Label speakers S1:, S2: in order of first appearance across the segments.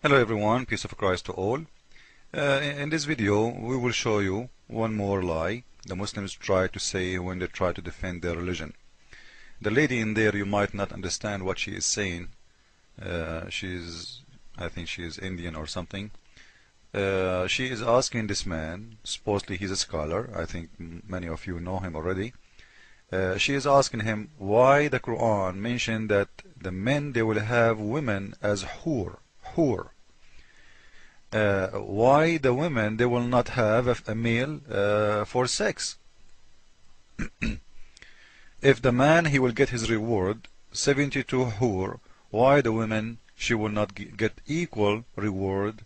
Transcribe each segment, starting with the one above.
S1: Hello everyone, peace of Christ to all. In this video we will show you one more lie the Muslims try to say when they try to defend their religion. The lady in there, you might not understand what she is saying. I think she is Indian or something. She is asking this man, supposedly he's a scholar, I think many of you know him already. She is asking him why the Quran mentioned that the men, they will have women as hur. Why the women, they will not have a male for sex? If the man, he will get his reward 72 hur, why the women, she will not get equal reward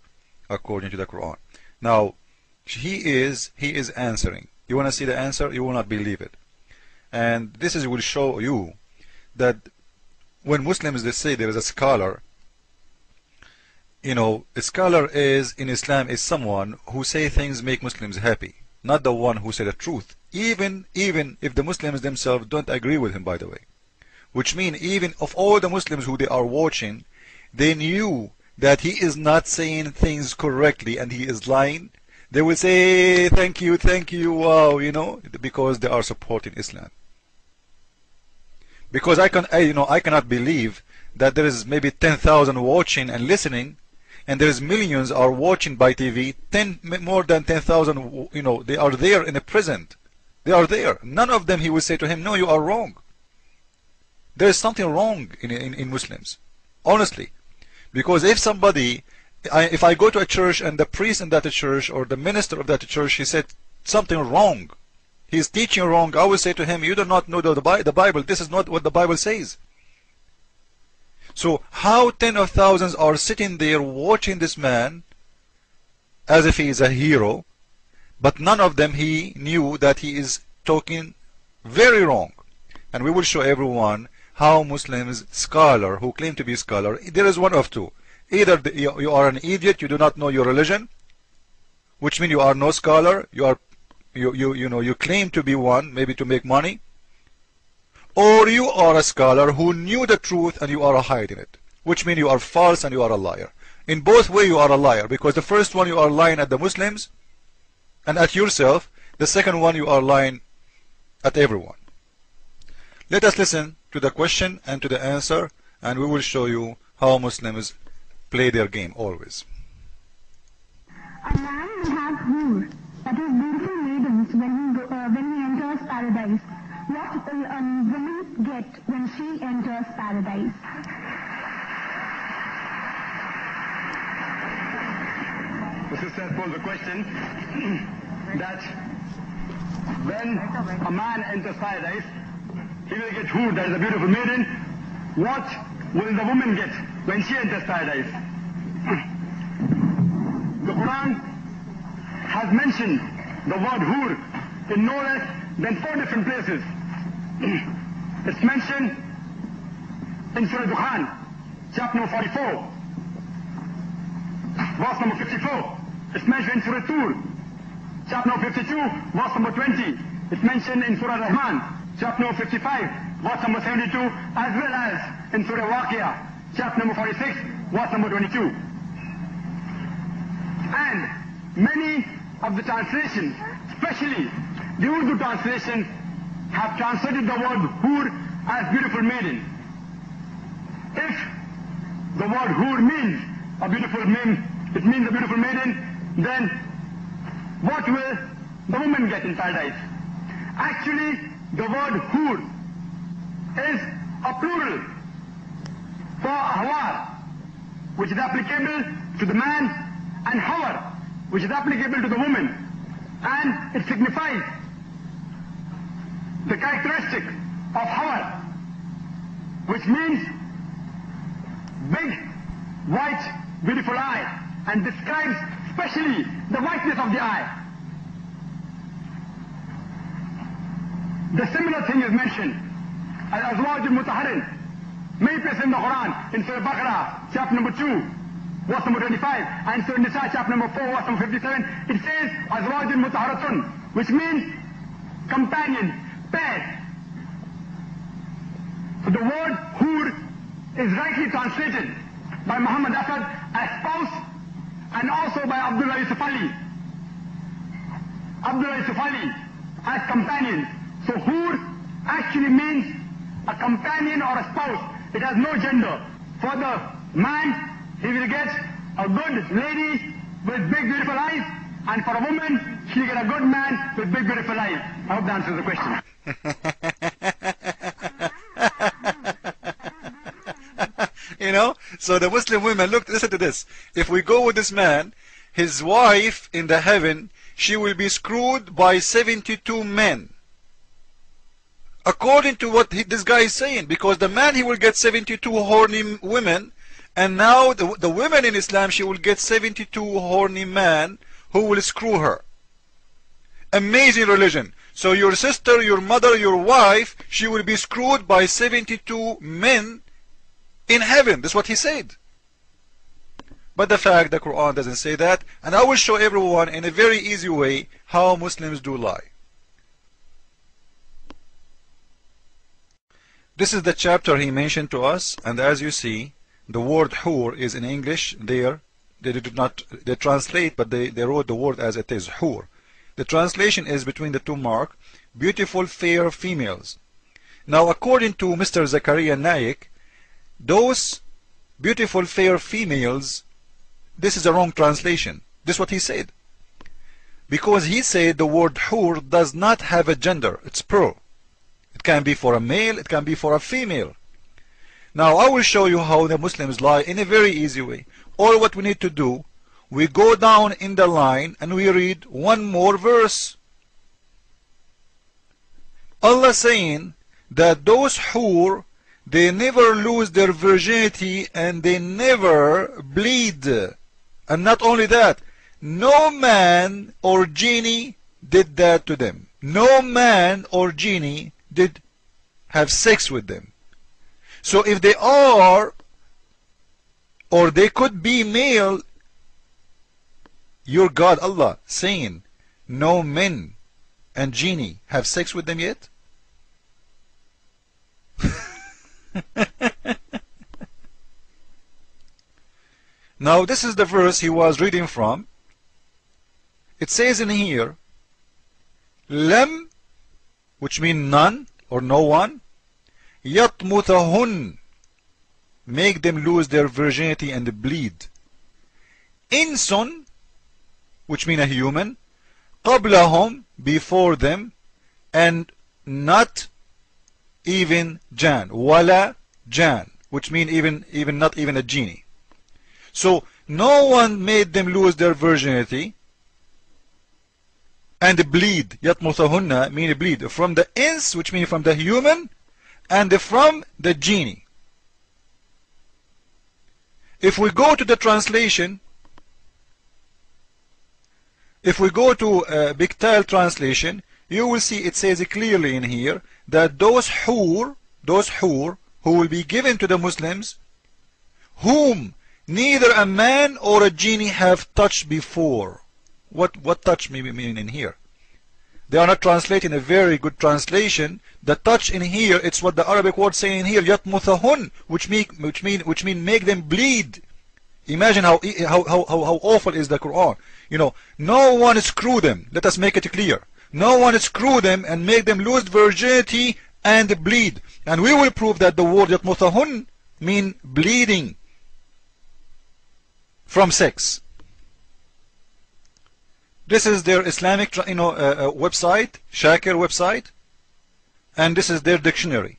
S1: according to the Quran? Now he is answering. You want to see the answer? You will not believe it. And this will show you that when Muslims, they say there is a scholar, a scholar is in Islam is someone who say things make Muslims happy, not the one who say the truth, even if the Muslims themselves don't agree with him, by the way. Which means even of all the Muslims who they are watching, they knew that he is not saying things correctly and he is lying, they will say thank you, wow, because they are supporting Islam. Because I cannot believe that there is maybe 10,000 watching and listening, and there is millions are watching by TV. More than 10,000, they are there in the present. They are there. None of them he will say to him, no, you are wrong. There is something wrong in Muslims, honestly. Because if somebody, if I go to a church and the priest in that church or the minister of that church, he said something wrong, he is teaching wrong, I will say to him, you do not know the Bible. This is not what the Bible says. So how tens of thousands are sitting there watching this man as if he is a hero, but none of them he knew that he is talking very wrong. And we will show everyone how Muslims, scholar who claim to be scholar, there is one of two. Either you are an idiot, you do not know your religion, which means you are no scholar, you claim to be one, maybe to make money, or you are a scholar who knew the truth and you are hiding it, which means you are false and you are a liar. In both ways you are a liar, because the first one you are lying at the Muslims and at yourself, the second one you are lying at everyone. Let us listen to the question and to the answer, and we will show you how Muslims play their game always.
S2: A man will have hur, that is beautiful maidens, when he enters paradise. What will a woman get when she enters paradise?
S3: The sister posed a question that when a man enters paradise, he will get hur, that is a beautiful maiden. What will the woman get when she enters paradise? The Quran has mentioned the word hur in no less than 4 different places. It's mentioned in Surah Dukhan, chapter number 44, verse number 54. It's mentioned in Surah Tur, chapter number 52, verse number 20. It's mentioned in Surah Rahman, chapter number 55, verse number 72, as well as in Surah Waqiyah, chapter number 46, verse number 22. And many of the translations, especially the Urdu translation, have translated the word hur as beautiful maiden. If the word hur means a beautiful maiden, it means a beautiful maiden, then what will the woman get in paradise? Actually, the word hur is a plural for hawar, which is applicable to the man, and hawar, which is applicable to the woman, and it signifies the characteristic of hawar, which means big, white, beautiful eye, and describes especially the whiteness of the eye. The similar thing is mentioned al-azwaj al-mutahharin, many places in the Quran, in Surah Baqarah, chapter number 2, verse number 25, and Surah Nisa, chapter number 4, verse number 57, it says azwaj al-mutahharatun, which means companion, pair. So the word hur is rightly translated by Muhammad Asad as spouse, and also by Abdullah Yusuf Ali. Abdullah Yusuf Ali as companions. So hur actually means a companion or a spouse. It has no gender. For the man, he will get a good lady with big beautiful eyes, and for a woman, she'll get a good man with big beautiful eyes. I hope that answers the question.
S1: You know, so the Muslim women, look, listen to this. If we go with this man, his wife in the heaven, she will be screwed by 72 men. According to what this guy is saying, because the man, he will get 72 horny women, and now the women in Islam, she will get 72 horny men who will screw her. Amazing religion. So your sister, your mother, your wife, she will be screwed by 72 men in heaven. That's what he said. But the fact, the Quran doesn't say that, and I will show everyone in a very easy way how Muslims do lie. This is the chapter he mentioned to us, and as you see, the word hur is in English there. They did not translate, but they wrote the word as it is, hur. The translation is between the two mark, beautiful fair females. Now according to Mr. Zakir Naik, those beautiful fair females, this is a wrong translation. This is what he said. Because he said the word hur does not have a gender, it's plural. It can be for a male, it can be for a female. Now I will show you how the Muslims lie in a very easy way. All what we need to do, we go down in the line and we read one more verse. Allah saying that those hur, they never lose their virginity and they never bleed. And not only that, no man or genie did that to them. No man or genie did have sex with them. So if they are, or they could be male, your God Allah saying no men and genie have sex with them yet? Now this is the verse he was reading from. It says in here, Lam, which means none or no one, yatmutahun, make them lose their virginity and bleed. Insun, which means a human, qablahum, before them, and not even jan, wala jan, which means even not even a genie. So no one made them lose their virginity and bleed. Yatmutahunna mean bleed from the ins, which means from the human, and from the genie. If we go to the translation, if we go to Bictal translation, you will see it says clearly in here that those hur who will be given to the Muslims, whom neither a man or a genie have touched before. What touch mean in here? They are not translating a very good translation. The touch in here, it's what the Arabic word saying in here, yatmuthahun, which mean make them bleed. Imagine how awful is the Quran. You know, no one screw them. Let us make it clear. No one screw them and make them lose virginity and bleed. And we will prove that the word yatmuthahun mean bleeding from sex. This is their Islamic website, Zakir website, and this is their dictionary.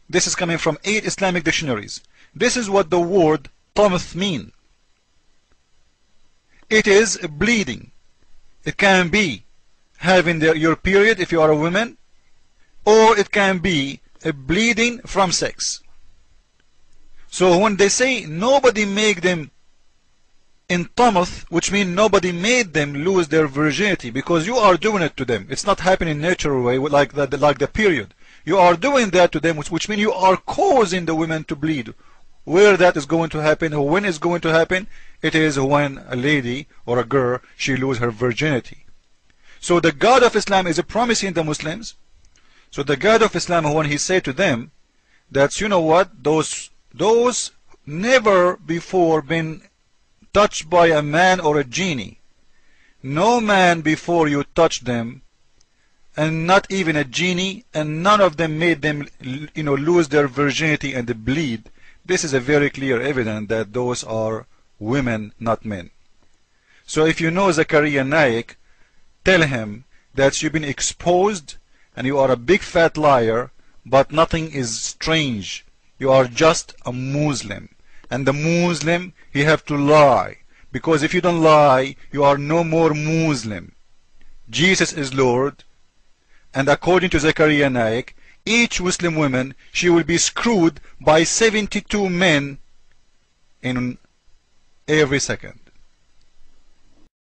S1: This is coming from 8 Islamic dictionaries. This is what the word tamth mean. It is bleeding. It can be having your period if you are a woman, or it can be a bleeding from sex. So when they say nobody make them in tamth, which means nobody made them lose their virginity, because you are doing it to them. It's not happening in a natural way like the period. You are doing that to them, which means you are causing the women to bleed. Where that is going to happen, when it's going to happen, it is when a lady or a girl, she lose her virginity. So the God of Islam is promising the Muslims. So the God of Islam, when he said to them that, you know what, those never before been touched by a man or a genie. No man before you touched them, and not even a genie, and none of them made them lose their virginity and bleed. This is a very clear evidence that those are women, not men. So if you know Zakir Naik, tell him that you've been exposed and you are a big fat liar, but nothing is strange. You are just a Muslim, and the Muslim, he have to lie, because if you don't lie, you are no more Muslim. Jesus is Lord, and according to Zakir Naik, each Muslim woman, she will be screwed by 72 men in every second.